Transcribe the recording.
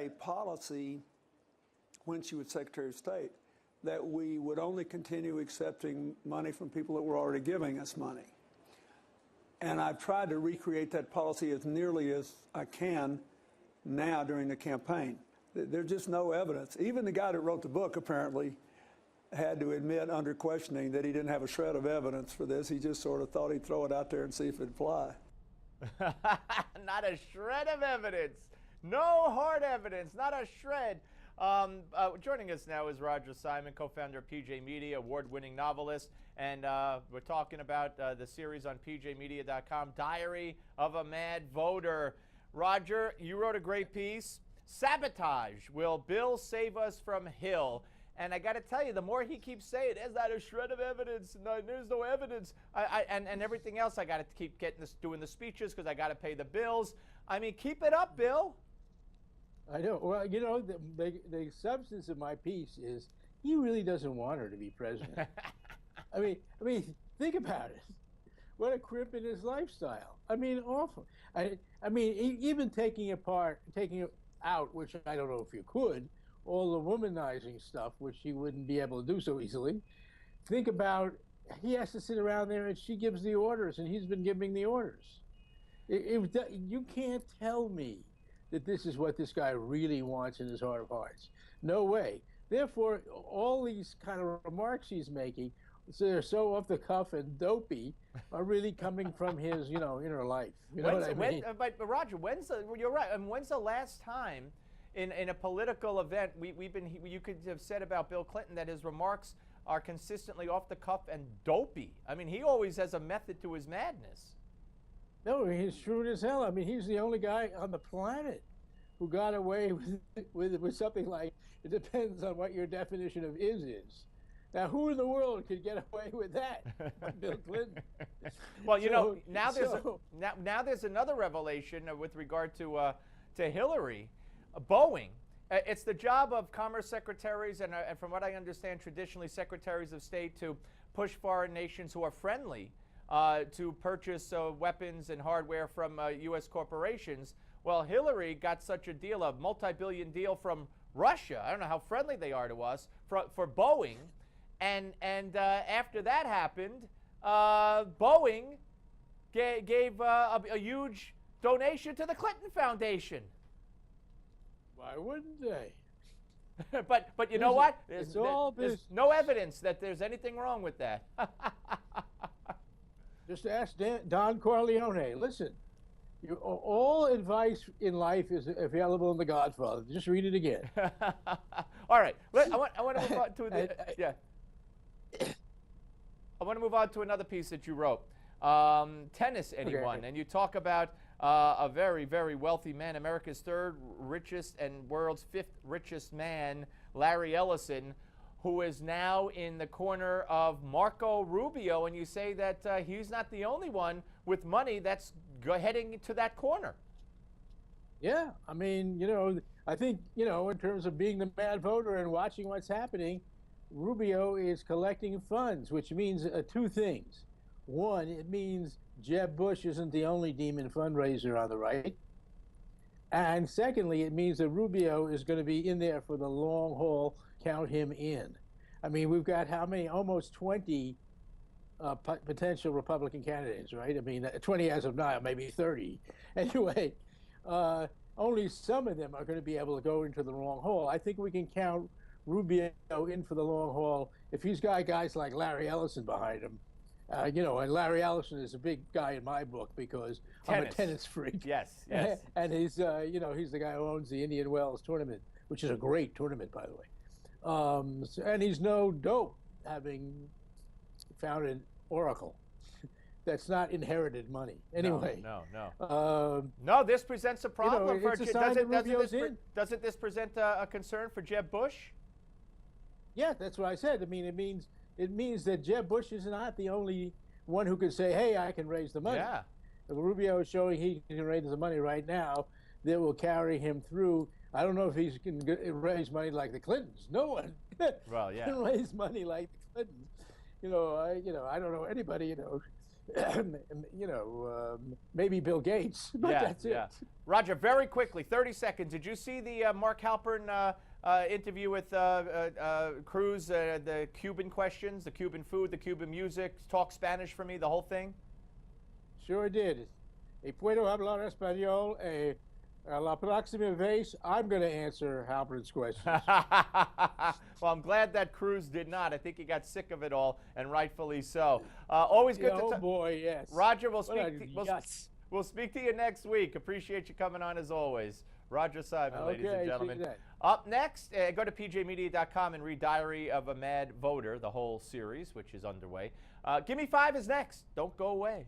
a policy when she was Secretary of State that we would only continue accepting money from people that were already giving us money. And I've tried to recreate that policy as nearly as I can now during the campaign. There's just no evidence. Even the guy that wrote the book apparently had to admit under questioning that he didn't have a shred of evidence for this. He just sort of thought he'd throw it out there and see if it'd fly. Not a shred of evidence. No hard evidence, not a shred. Joining us now is Roger Simon, co-founder of PJ Media, award-winning novelist, and we're talking about the series on pjmedia.com, Diary of a Mad Voter. Roger, you wrote a great piece, Sabotage, Will Bill Save Us from Hill? And I got to tell you, the more he keeps saying, there's not a shred of evidence, no, there's no evidence, and everything else, I got to keep doing the speeches because I got to pay the bills. I mean, keep it up, Bill. I know. Well, you know, the substance of my piece is he really doesn't want her to be president. I mean, think about it. What a crimp in his lifestyle. I mean, awful. I mean, even taking it out, which I don't know if you could, all the womanizing stuff, which he wouldn't be able to do so easily. Think about, he has to sit around there and she gives the orders, and he's been giving the orders. You can't tell me that this is what this guy really wants in his heart of hearts. No way. Therefore, all these kind of remarks he's making, so they're so off the cuff and dopey, are really coming from his, you know, inner life. You know what I mean? But Roger, you're right. I mean, when's the last time in a political event you could have said about Bill Clinton that his remarks are consistently off the cuff and dopey? I mean, he always has a method to his madness. No, he's shrewd as hell. I mean, he's the only guy on the planet who got away with something like, it depends on what your definition of is. Now, who in the world could get away with that? Bill Clinton. Well, you know, now there's another revelation with regard to Hillary. Boeing. It's the job of commerce secretaries and from what I understand, traditionally secretaries of state to push foreign nations who are friendly to purchase weapons and hardware from U.S. corporations. Well, Hillary got such a deal, a multi-billion deal from Russia. I don't know how friendly they are to us for Boeing. And after that happened, Boeing gave a huge donation to the Clinton Foundation. Why wouldn't they? but you know what? There's no evidence that there's anything wrong with that. Just ask Don Corleone. Listen, all advice in life is available in The Godfather. Just read it again. All right. I want to move on to I want to move on to another piece that you wrote. Tennis, anyone? Okay. And you talk about a very, very wealthy man, America's third richest and world's fifth richest man, Larry Ellison, who is now in the corner of Marco Rubio, and you say that he's not the only one with money that's heading to that corner. Yeah, I mean, you know, I think, you know, in terms of being the mad voter and watching what's happening, Rubio is collecting funds, which means two things. One, it means Jeb Bush isn't the only demon fundraiser on the right. And secondly, it means that Rubio is going to be in there for the long haul. Count him in. I mean, we've got how many? Almost 20 potential Republican candidates, right? I mean, 20 as of now, maybe 30. Anyway, only some of them are going to be able to go into the long haul. I think we can count Rubio in for the long haul if he's got guys like Larry Ellison behind him. You know, and Larry Ellison is a big guy in my book because I'm a tennis freak. Yes, yes. And he's, you know, he's the guy who owns the Indian Wells tournament, which is a great tournament, by the way. And he's no dope, having founded Oracle. That's not inherited money. Anyway. No, this presents a problem. You know, doesn't this present a concern for Jeb Bush? Yeah, that's what I said. I mean, it means that Jeb Bush is not the only one who can say, hey, I can raise the money. Yeah. If Rubio is showing he can raise the money right now that will carry him through. I don't know if he can raise money like the Clintons. No one can raise money like the Clintons. You know, I don't know anybody, you know, maybe Bill Gates, but that's it. Roger, very quickly, 30 seconds. Did you see the Mark Halpern interview with Cruz, the Cuban questions, the Cuban food, the Cuban music, talk Spanish for me, the whole thing? Sure did. Puedo hablar español. La próxima vez, I'm going to answer Halpern's questions. Well, I'm glad that Cruz did not. I think he got sick of it all, and rightfully so. Always good to Oh, boy, yes. Roger, we'll speak to you next week. Appreciate you coming on as always. Roger Simon, ladies and gentlemen. Up next, go to pjmedia.com and read Diary of a Mad Voter, the whole series, which is underway. Give Me 5 is next. Don't go away.